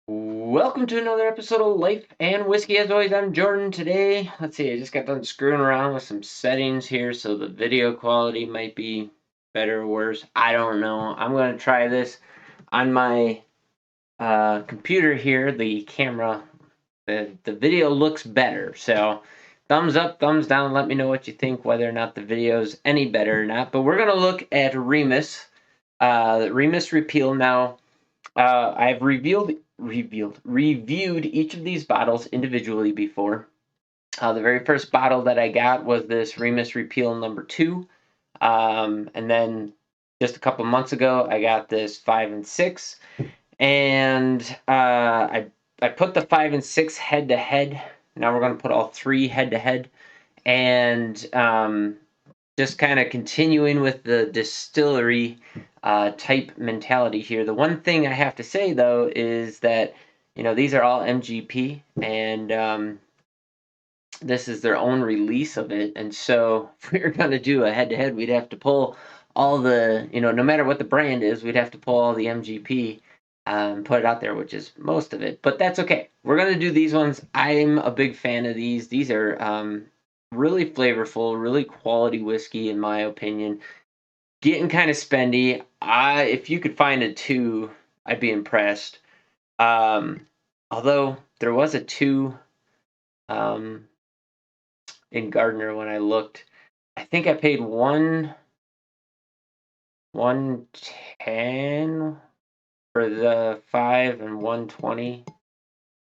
Welcome to another episode of Life and Whiskey. As always, I'm Jordan. Today, let's see, I just got done screwing around with some settings here, so the video quality might be better or worse. I don't know. I'm going to try this on my computer here. The camera, the video looks better. So, thumbs up, thumbs down. Let me know what you think, whether or not the video's any better or not. But we're going to look at Remus Repeal now. I've reviewed each of these bottles individually before. The very first bottle that I got was this Remus Repeal #2, and then just a couple months ago I got this 5 and 6, and I put the 5 and 6 head to head. Now we're going to put all three head to head, and just kind of continuing with the distillery type mentality here. The one thing I have to say though is that these are all MGP, and this is their own release of it. And so if we were going to do a head-to-head, we'd have to pull all the no matter what the brand is, we'd have to pull all the MGP. Put it out there, which is most of it, but that's okay. We're gonna do these ones. I'm a big fan of these. These are really flavorful, really quality whiskey, in my opinion. Getting kind of spendy. If you could find a 2, I'd be impressed. Although there was a 2 um, in Gardner when I looked. I think I paid 110 for the 5 and 120,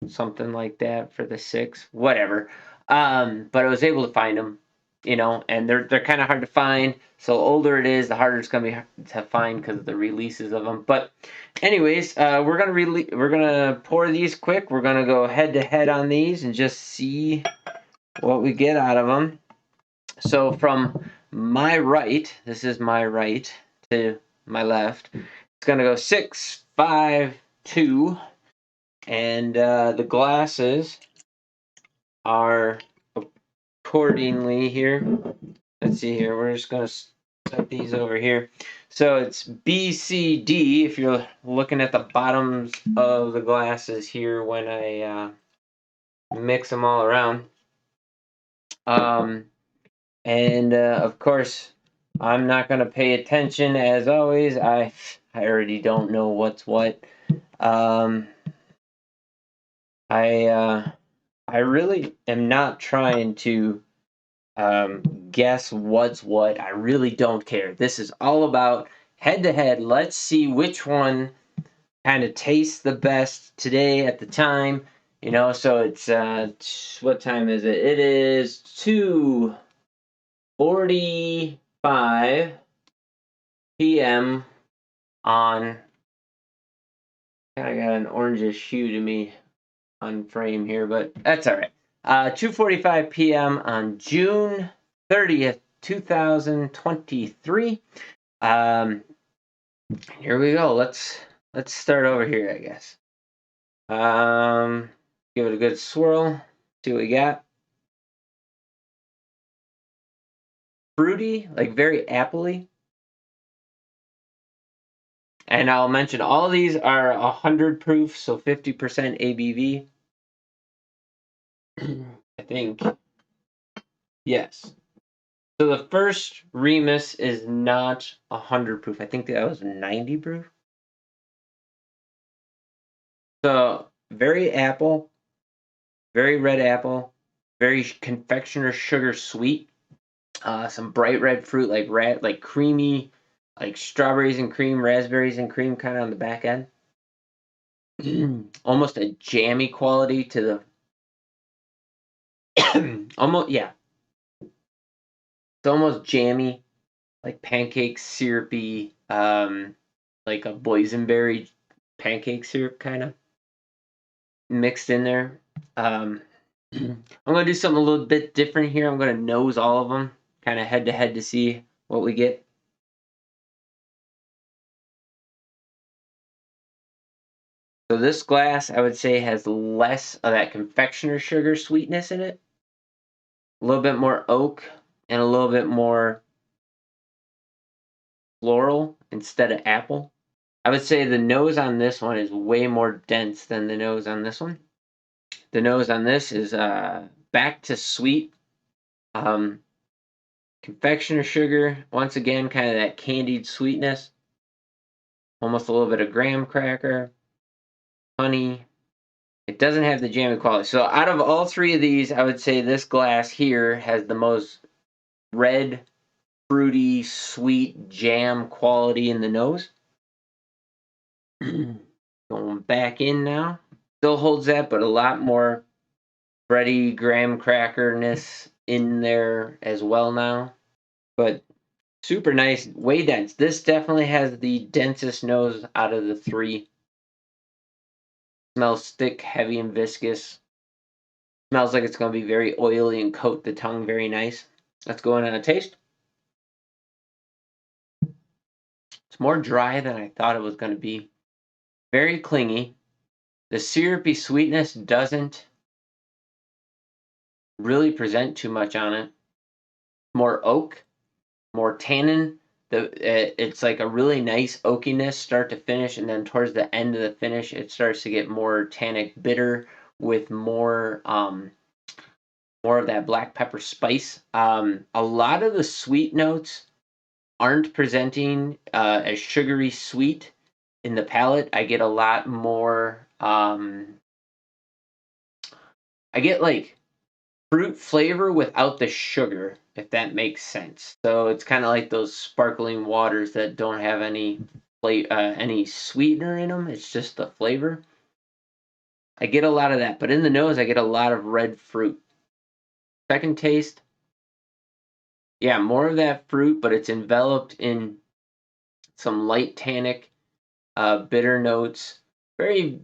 something like that for the 6, whatever. But I was able to find them, and they're kind of hard to find. So older it is, the harder it's gonna be to find because of the releases of them. But anyways, we're gonna pour these quick. We're gonna go head to head on these and just see what we get out of them. So from my right, this is my right, to my left, it's gonna go 6, 5, 2. And the glasses are accordingly here. Let's see here. We're just going to set these over here. So it's B, C, D if you're looking at the bottoms of the glasses here when I mix them all around. And of course, I'm not going to pay attention as always. I already don't know what's what. I really am not trying to guess what's what. I really don't care. This is all about head to head. Let's see which one kind of tastes the best today at the time. So it's what time is it? It is 2:45 p.m. on. I got an orangish hue to me on frame here, but that's all right. 2:45 p.m. on June 30th, 2023. Here we go. Let's start over here, I guess. Give it a good swirl. See what we got. Fruity, like very appley. And I'll mention all these are 100 proof, so 50% ABV. I think. Yes. So the first Remus is not 100 proof. I think that was 90 proof. So very apple, very red apple, very confectioner sugar sweet. Some bright red fruit like creamy, like strawberries and cream, raspberries and cream, kind of on the back end. Almost a jammy quality to the almost, yeah. It's almost jammy, like pancake syrupy, like a boysenberry pancake syrup kind of mixed in there. I'm gonna do something a little bit different here. I'm gonna nose all of them, kind of head to head to see what we get. So this glass, I would say, has less of that confectioner sugar sweetness in it. A little bit more oak and a little bit more floral instead of apple. I would say the nose on this one is way more dense than the nose on this one. The nose on this is back to sweet. Confectioner sugar, once again, kind of that candied sweetness. Almost a little bit of graham cracker, honey. It doesn't have the jammy quality. So out of all three of these, I would say this glass here has the most red, fruity, sweet jam quality in the nose. Going back in now. Still holds that, but a lot more bready graham crackerness in there as well now. But super nice, way dense. This definitely has the densest nose out of the three. Smells thick, heavy, and viscous. Smells like it's going to be very oily and coat the tongue very nice. Let's go in on a taste. It's more dry than I thought it was going to be. Very clingy. The syrupy sweetness doesn't really present too much on it. More oak, more tannin. It's like a really nice oakiness start to finish, and then towards the end of the finish, it starts to get more tannic bitter with more of that black pepper spice. A lot of the sweet notes aren't presenting as sugary sweet in the palate. I get a lot more. I get like fruit flavor without the sugar, if that makes sense. So it's kind of like those sparkling waters that don't have any sweetener in them. It's just the flavor. I get a lot of that, but in the nose, I get a lot of red fruit. Second taste, yeah, more of that fruit, but it's enveloped in some light tannic, bitter notes. Very,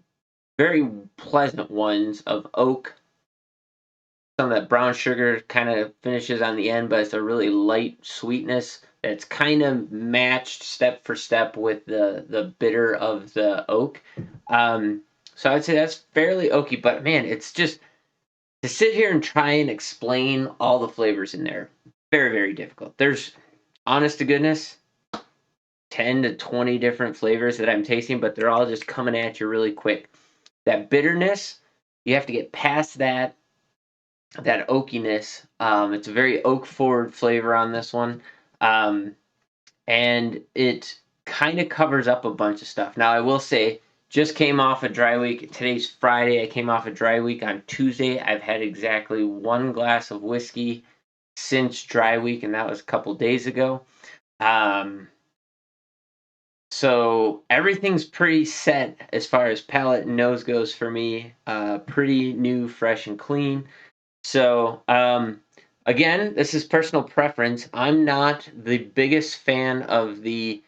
very pleasant ones of oak. Some of that brown sugar kind of finishes on the end, but it's a really light sweetness that's kind of matched step for step with the bitter of the oak. So I'd say that's fairly oaky, but man, it's just to sit here and try and explain all the flavors in there, very, very difficult. There's, honest to goodness, 10 to 20 different flavors that I'm tasting, but they're all just coming at you really quick. That bitterness, you have to get past that oakiness. It's a very oak forward flavor on this one. And it kind of covers up a bunch of stuff. Now, I will say, just came off a dry week. Today's Friday. I came off a dry week on Tuesday. I've had exactly one glass of whiskey since dry week, and that was a couple days ago. So everything's pretty set as far as palate and nose goes for me. Pretty new, fresh, and clean. So, again, this is personal preference. I'm not the biggest fan of the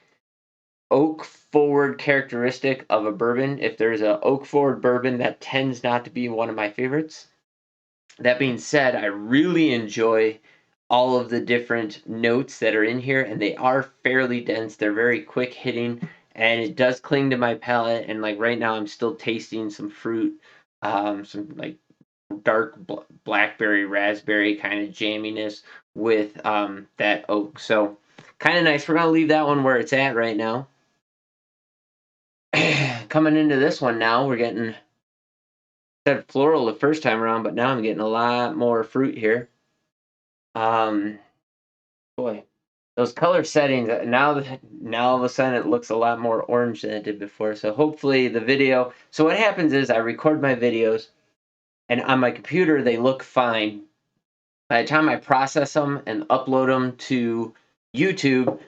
oak forward characteristic of a bourbon. If there's a oak forward bourbon, that tends not to be one of my favorites. That being said, I really enjoy all of the different notes that are in here, and they are fairly dense. They're very quick hitting, and it does cling to my palate. And like right now, I'm still tasting some fruit, some like dark blackberry, raspberry kind of jamminess with that oak. So kind of nice. We're gonna leave that one where it's at right now. Coming into this one now, we're getting said floral the first time around, but now I'm getting a lot more fruit here. Boy, those color settings now all of a sudden it looks a lot more orange than it did before. So hopefully the video. So what happens is I record my videos, and on my computer they look fine. By the time I process them and upload them to YouTube,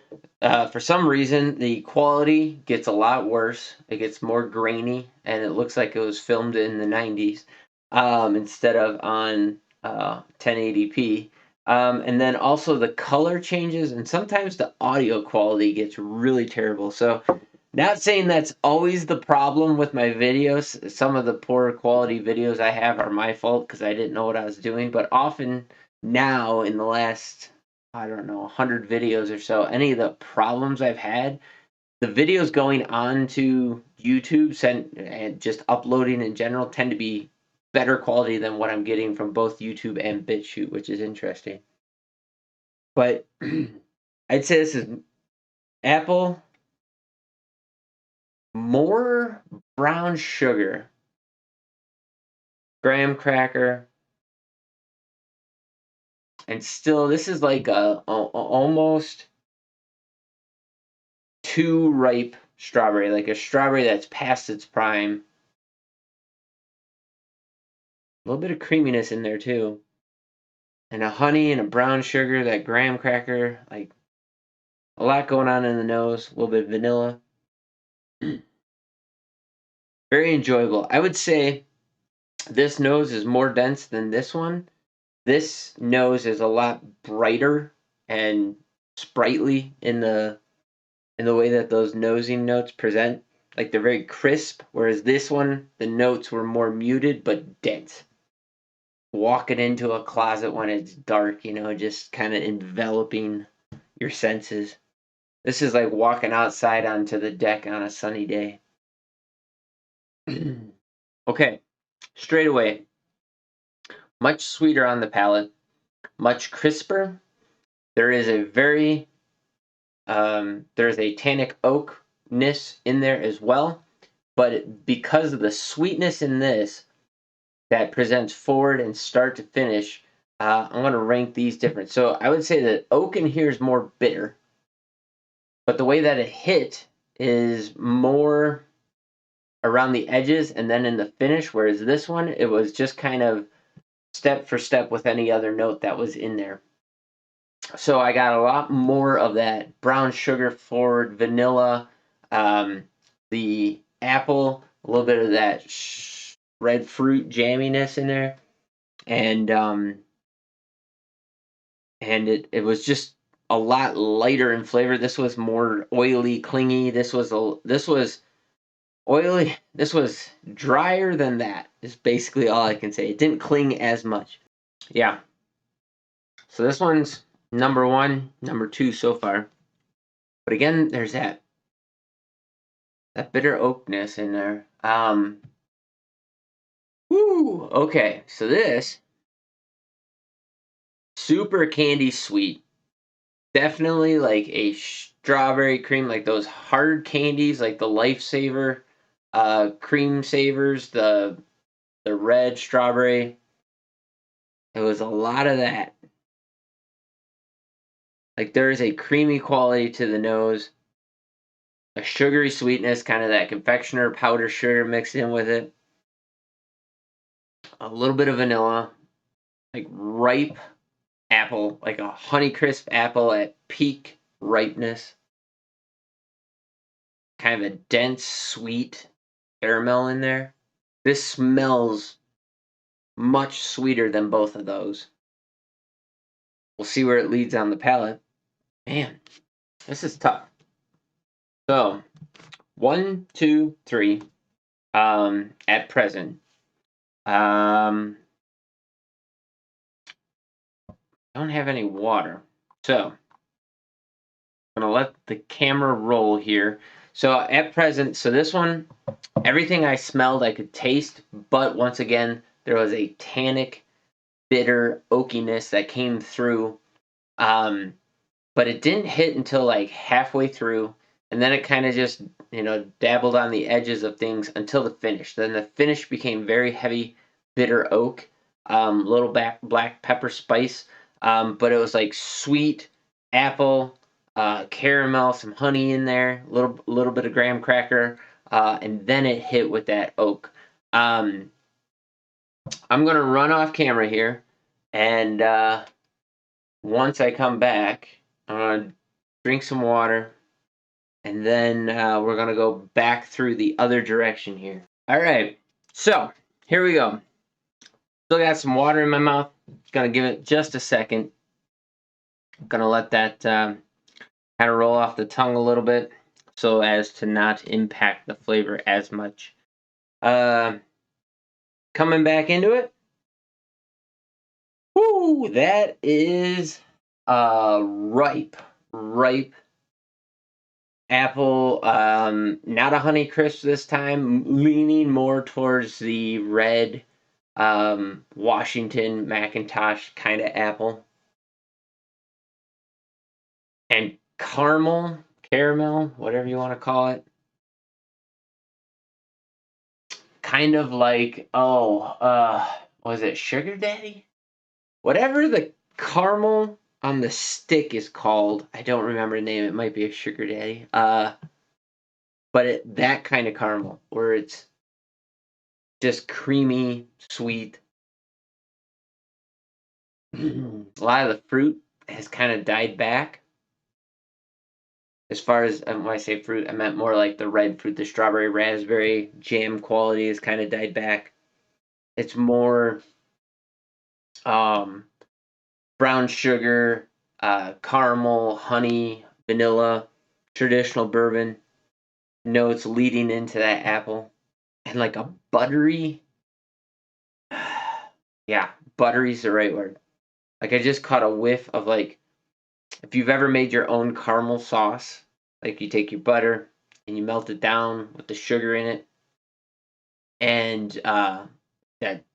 for some reason the quality gets a lot worse. It gets more grainy, and it looks like it was filmed in the 90s instead of on 1080p. And then also the color changes, and sometimes the audio quality gets really terrible. So, not saying that's always the problem with my videos. Some of the poor quality videos I have are my fault because I didn't know what I was doing. But often now, in the last, I don't know, 100 videos or so, any of the problems I've had, the videos going on to YouTube and just uploading in general tend to be better quality than what I'm getting from both YouTube and BitChute, which is interesting. But I'd say this is apple, more brown sugar, graham cracker, and still this is like a almost too ripe strawberry, like a strawberry that's past its prime. A little bit of creaminess in there too. And a honey and a brown sugar, that graham cracker, like a lot going on in the nose, a little bit of vanilla. Very enjoyable. I would say this nose is more dense than this one. This nose is a lot brighter and sprightly in the way that those nosing notes present. Like they're very crisp, whereas this one, the notes were more muted but dense. Walking into a closet when it's dark, just kind of enveloping your senses. This is like walking outside onto the deck on a sunny day. Okay, straight away, much sweeter on the palate, much crisper. There is a there's a tannic oakness in there as well, but because of the sweetness in this that presents forward and start to finish, I'm going to rank these different. So I would say that oak in here is more bitter, but the way that it hit is more around the edges and then in the finish, whereas this one, it was just kind of step for step with any other note that was in there. So I got a lot more of that brown sugar forward vanilla, the apple, a little bit of that red fruit jamminess in there, and it was just a lot lighter in flavor. This was more oily, clingy. This was oily. This was drier than that. Is basically all I can say. It didn't cling as much. Yeah. So this one's number one, number two so far. But again, there's that bitter oakness in there. Woo. Okay. So this super candy sweet. Definitely like a strawberry cream, like those hard candies, like the Lifesaver, cream savers, the red strawberry. It was a lot of that. Like there is a creamy quality to the nose, a sugary sweetness, kind of that confectioner powder sugar mixed in with it, a little bit of vanilla, like ripe apple, like a Honeycrisp apple at peak ripeness, kind of a dense sweet caramel in there. This smells much sweeter than both of those. We'll see where it leads on the palate. Man, this is tough. So, 1, 2, 3. At present, don't have any water, so I'm gonna let the camera roll here. So at present, so this one, everything I smelled I could taste, but once again, there was a tannic, bitter oakiness that came through. But it didn't hit until like halfway through, and then it kind of just dabbled on the edges of things until the finish. Then the finish became very heavy, bitter oak, little black pepper spice, but it was like sweet apple, caramel, some honey in there, little bit of graham cracker, and then it hit with that oak. I'm gonna run off camera here, and once I come back, I'm gonna drink some water, and then we're gonna go back through the other direction here. All right, so here we go. Still got some water in my mouth. Gonna give it just a second. Gonna let that kind of roll off the tongue a little bit, so as to not impact the flavor as much. Coming back into it. Woo, that is ripe apple, not a Honeycrisp this time, leaning more towards the red Washington Macintosh kind of apple. And caramel, whatever you want to call it. kind of like, was it Sugar Daddy? Whatever the caramel on the stick is called, I don't remember the name. It might be a Sugar Daddy. But that kind of caramel where it's just creamy, sweet. A lot of the fruit has kind of died back. As far as when I say fruit, I meant more like the red fruit, the strawberry, raspberry, jam quality has kind of died back. It's more um, brown sugar, caramel, honey, vanilla, traditional bourbon notes leading into that apple, and like a buttery. Yeah, buttery's the right word. Like I just caught a whiff of like if you've ever made your own caramel sauce, like you take your butter and you melt it down with the sugar in it, and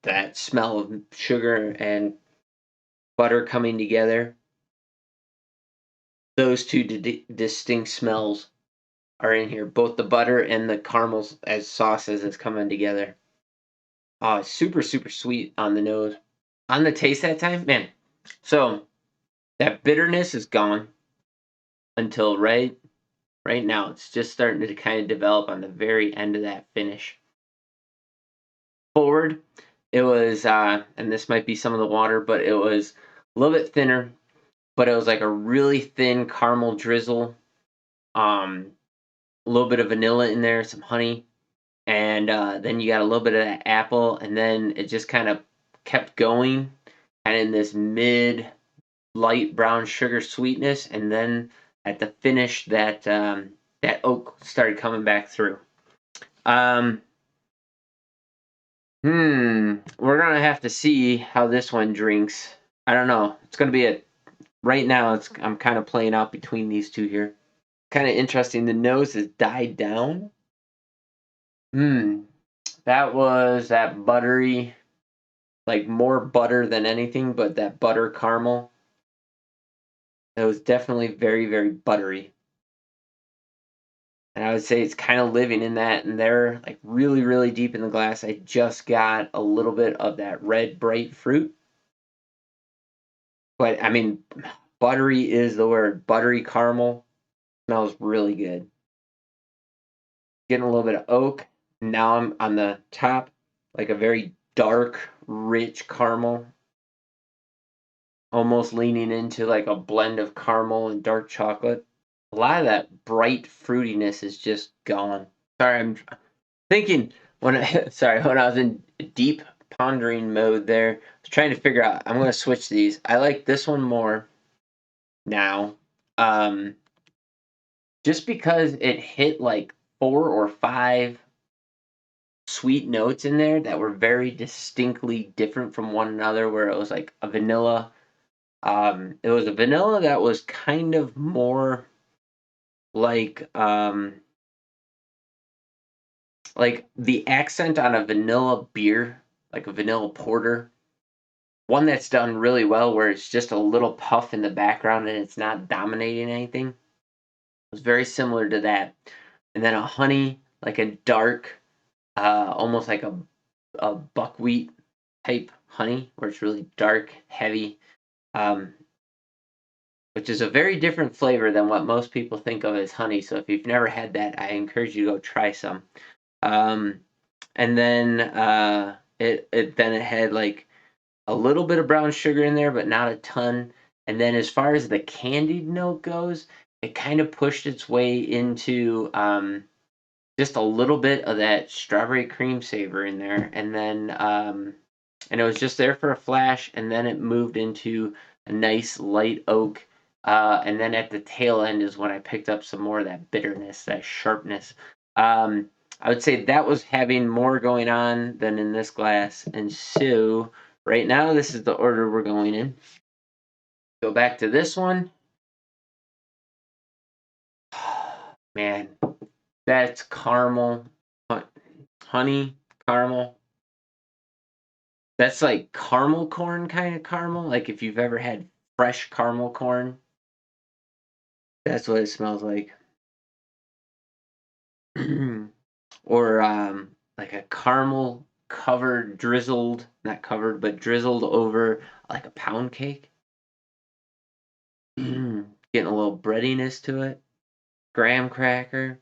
that smell of sugar and butter coming together. Those two distinct smells are in here. Both the butter and the caramels as sauces is coming together. Super, super sweet on the nose. On the taste that time, man. So that bitterness is gone until right now. It's just starting to kind of develop on the very end of that finish. Forward, it was, and this might be some of the water, but it was a little bit thinner, but it was like a really thin caramel drizzle. A little bit of vanilla in there, some honey, and then you got a little bit of that apple, and then it just kind of kept going, and in this mid light brown sugar sweetness, and then at the finish, that oak started coming back through. We're gonna have to see how this one drinks. I don't know. It's gonna be right now. I'm kind of playing out between these two here. Kind of interesting. The nose has died down. That was that buttery, like more butter than anything, but that butter caramel. It was definitely very, very buttery. And I would say it's kind of living in that, and they're like really, really deep in the glass. I just got a little bit of that red, bright fruit. But I mean, buttery is the word. Buttery caramel smells really good. Getting a little bit of oak. Now I'm on the top, like a very dark, rich caramel, almost leaning into like a blend of caramel and dark chocolate. A lot of that bright fruitiness is just gone. Sorry, I'm thinking when I was in deep pondering mode there, I was trying to figure out. I'm going to switch these. I like this one more now. Just because it hit like 4 or 5 sweet notes in there that were very distinctly different from one another, where it was like a vanilla. It was a vanilla that was kind of more like the accent on a vanilla beer, like a vanilla porter. One that's done really well where it's just a little puff in the background and it's not dominating anything. It was very similar to that. And then a honey, like a dark, almost like a buckwheat type honey, where it's really dark, heavy, um, which is a very different flavor than what most people think of as honey. So if you've never had that, I encourage you to go try some. Um, and then it had like a little bit of brown sugar in there, but not a ton. And then as far as the candied note goes, it kind of pushed its way into just a little bit of that strawberry cream savor in there, and then and it was just there for a flash, and then it moved into a nice light oak. And then at the tail end is when I picked up some more of that bitterness, that sharpness. I would say that was having more going on than in this glass. And so right now, this is the order we're going in. Go back to this one. Man, that's caramel, honey, caramel. That's like caramel corn kind of caramel. Like if you've ever had fresh caramel corn, that's what it smells like. Or like a caramel covered, drizzled, not covered, but drizzled over like a pound cake. Getting a little breadiness to it. Graham cracker.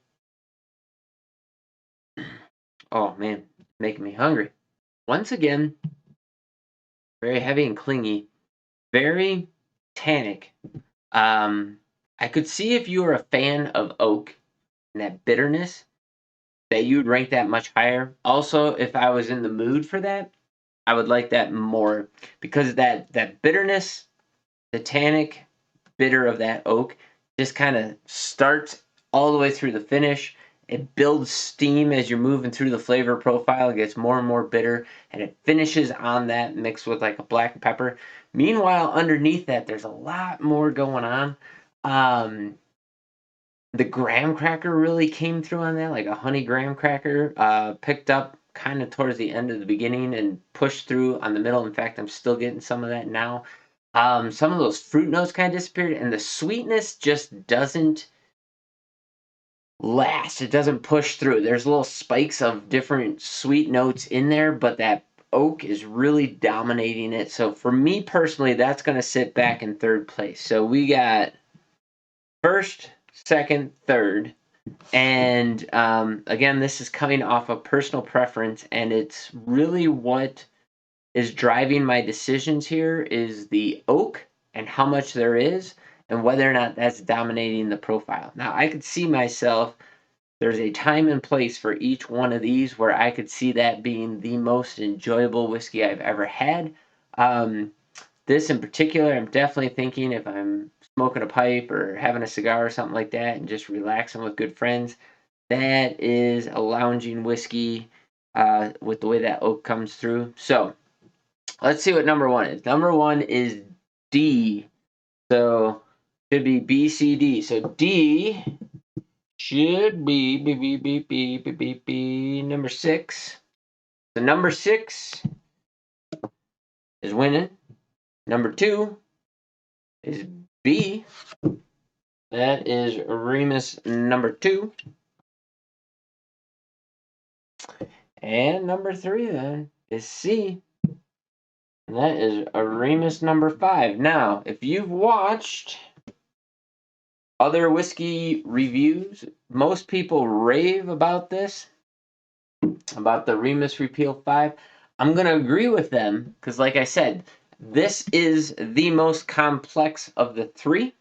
Oh man, making me hungry. Once again, very heavy and clingy, very tannic. I could see if you were a fan of oak and that bitterness, that you'd rank that much higher. Also, if I was in the mood for that, I would like that more because that bitterness, the tannic bitter of that oak, just kind of starts all the way through the finish. It builds steam as you're moving through the flavor profile. It gets more and more bitter, and it finishes on that mixed with like a black pepper. Meanwhile, underneath that, there's a lot more going on. The graham cracker really came through on that, like a honey graham cracker, picked up kind of towards the end of the beginning and pushed through on the middle. In fact, I'm still getting some of that now. Some of those fruit notes kind of disappeared, and the sweetness just doesn't last. It doesn't push through. There's little spikes of different sweet notes in there, but that oak is really dominating it. So for me personally, that's going to sit back in third place. So we got first, second, third. And again, this is coming off of personal preference, and it's really what is driving my decisions here is the oak and how much there is, and whether or not that's dominating the profile. Now, I could see myself, there's a time and place for each one of these where I could see that being the most enjoyable whiskey I've ever had. This in particular, I'm definitely thinking if I'm smoking a pipe or having a cigar or something like that and just relaxing with good friends, that is a lounging whiskey with the way that oak comes through. So let's see what number one is. Number one is D. So should be B, C, D. So D should be number 6. So number 6 is winning. Number 2 is B. That is Remus number 2. And number 3 then is C. And that is a Remus number 5. Now, if you've watched other whiskey reviews, most people rave about this, about the Remus Repeal 5. I'm going to agree with them because, like I said, this is the most complex of the 3.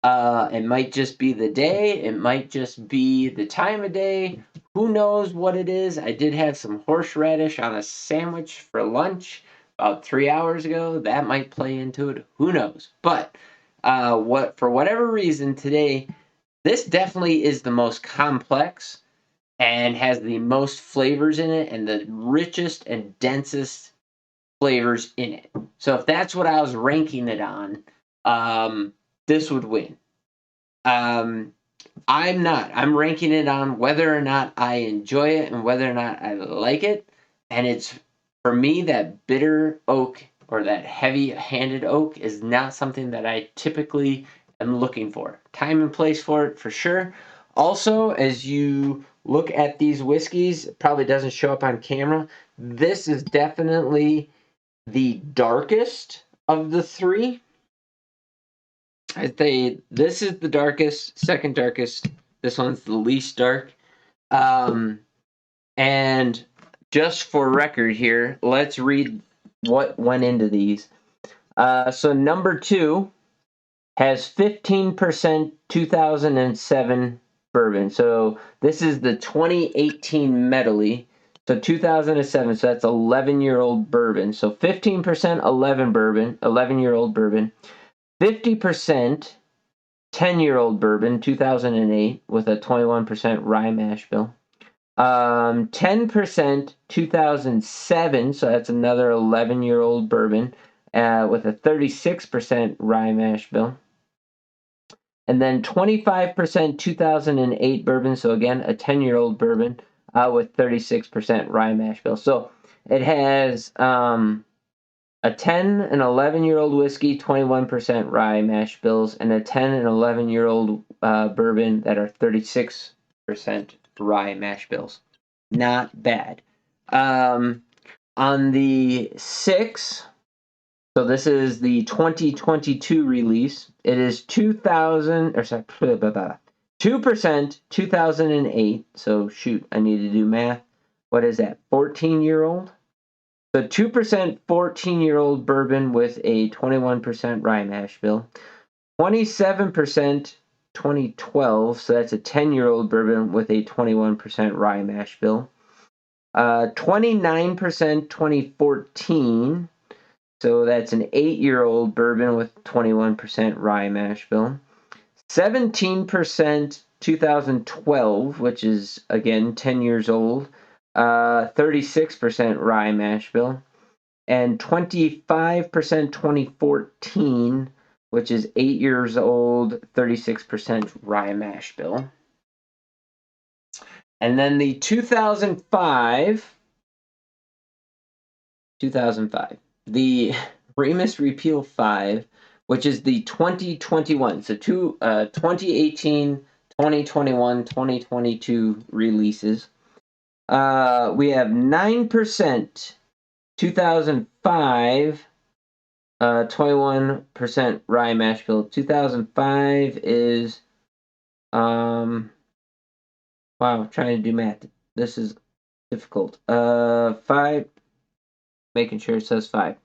It might just be the day. It might just be the time of day. Who knows what it is? I did have some horseradish on a sandwich for lunch about 3 hours ago. That might play into it. Who knows? But for whatever reason today, this definitely is the most complex and has the most flavors in it and the richest and densest flavors in it. So if that's what I was ranking it on, this would win. I'm not. I'm ranking it on whether or not I enjoy it and whether or not I like it. And it's, for me, that bitter oak or that heavy-handed oak is not something that I typically am looking for. Time and place for it, for sure. Also, as you look at these whiskeys, it probably doesn't show up on camera. This is definitely the darkest of the 3. I'd say this is the darkest, second darkest. This one's the least dark. And just for record here, let's read what went into these. So number 2 has 15% 2007 bourbon. So this is the 2018 medley. So 2007, so that's 11-year-old bourbon. So 15% 11-year-old bourbon. 50% 10-year-old bourbon, 2008, with a 21% rye mash bill. 10% 2007, so that's another 11-year-old bourbon with a 36% rye mash bill. And then 25% 2008 bourbon, so again, a 10-year-old bourbon with 36% rye mash bill. So it has a 10 and 11-year-old whiskey, 21% rye mash bills, and a 10 and 11-year-old bourbon that are 36% rye mash bills. not bad. On the 6, so this is the 2022 release. It is 2,000, or sorry, 2%, 2008. So shoot, I need to do math. What is that? 14-year-old. So 2% 14-year-old bourbon with a 21% rye mash bill. 27% 2012. So that's a 10-year-old bourbon with a 21% rye mash bill. 29% 2014. So that's an 8-year-old bourbon with 21% rye mash bill. 17% 2012, which is, again, 10 years old. 36% rye mash bill. And 25% 2014, which is 8 years old, 36% rye mash bill. And then the 2005, the Remus Repeal 5, which is the 2021, so 2018, 2021, 2022 releases. We have 9% 2005, 21% rye mash bill. 2005 is, wow, trying to do math. This is difficult. 5, making sure it says 5.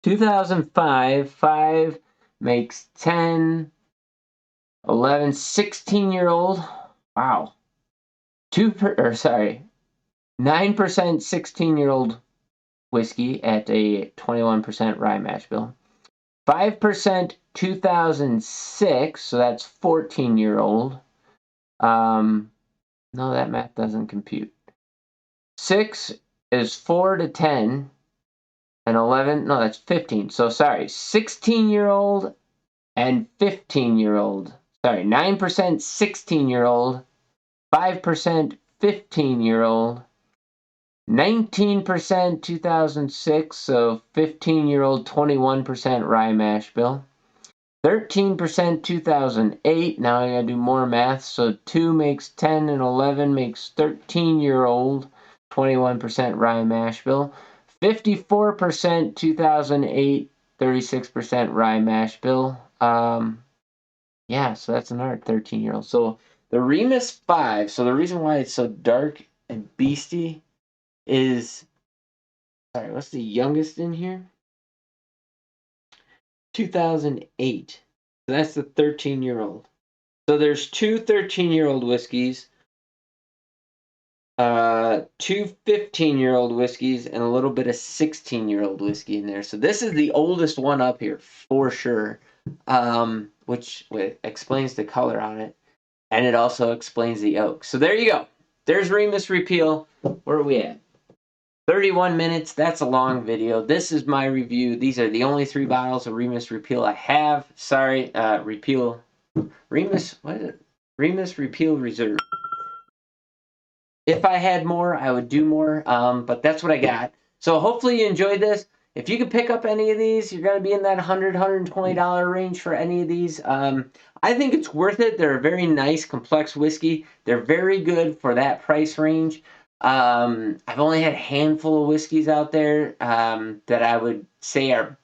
2005, 5 makes 10, 11, 16-year-old. Wow. 9% 16-year-old whiskey at a 21% rye mash bill. 5% 2006, so that's 14-year-old. No, that math doesn't compute. 6 is 4 to 10, and 11, no, that's 15. So sorry, 16-year-old and 15-year-old. Sorry, 9% 16-year-old, 5% 15-year-old, 19% 2006, so 15-year-old, 21% rye mash bill. 13% 2008, now I gotta do more math, so 2 makes 10 and 11 makes 13-year-old, 21% rye mash bill. 54% 2008, 36% rye mash bill. Yeah, so that's another 13-year-old. So the Remus 5, so the reason why it's so dark and beasty is, sorry, what's the youngest in here? 2008. So that's the 13-year-old. So there's 2 13-year-old whiskeys, 2 15-year-old whiskeys, and a little bit of 16-year-old whiskey in there. So this is the oldest one up here for sure, which explains the color on it, and it also explains the oak. So there you go. There's Remus Repeal. Where are we at? 31 minutes. That's a long video. This is my review. These are the only 3 bottles of Remus Repeal I have. Sorry, Remus, what is it? Remus Repeal Reserve. If I had more, I would do more, but that's what I got. So hopefully you enjoyed this. If you could pick up any of these, you're going to be in that $100, $120 range for any of these. I think it's worth it. They're a very nice, complex whiskey. They're very good for that price range. I've only had a handful of whiskeys out there that I would say are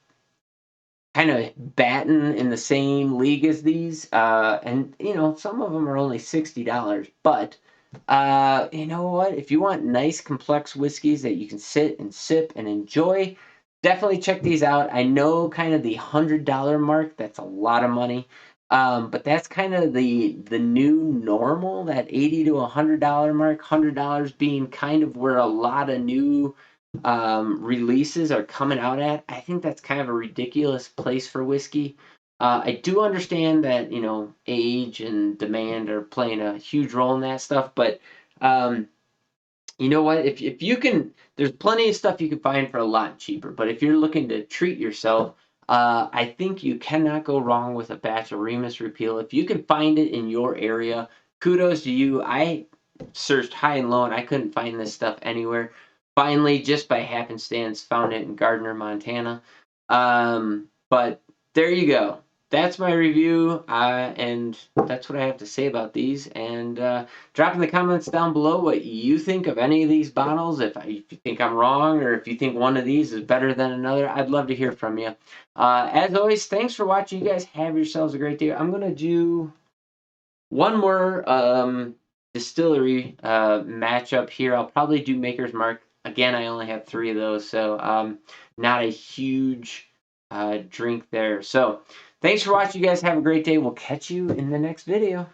kind of batting in the same league as these. And, you know, some of them are only $60, but you know what? If you want nice, complex whiskeys that you can sit and sip and enjoy, definitely check these out. I know kind of the $100 mark, that's a lot of money. But that's kind of the new normal, that $80 to $100 mark, $100 being kind of where a lot of new releases are coming out at. I think that's kind of a ridiculous place for whiskey. I do understand that, you know, age and demand are playing a huge role in that stuff, but you know what? If you can, there's plenty of stuff you can find for a lot cheaper, but if you're looking to treat yourself, I think you cannot go wrong with a batch of Remus Repeal. If you can find it in your area, kudos to you. I searched high and low and I couldn't find this stuff anywhere. Finally, just by happenstance, found it in Gardner, Montana. But there you go. that's my review, and that's what I have to say about these. And drop in the comments down below what you think of any of these bottles. If you think I'm wrong, or if you think one of these is better than another, I'd love to hear from you. As always, thanks for watching. You guys have yourselves a great day. I'm gonna do one more distillery matchup here. I'll probably do Maker's Mark. Again, I only have 3 of those, so not a huge drink there. So thanks for watching. You guys have a great day. We'll catch you in the next video.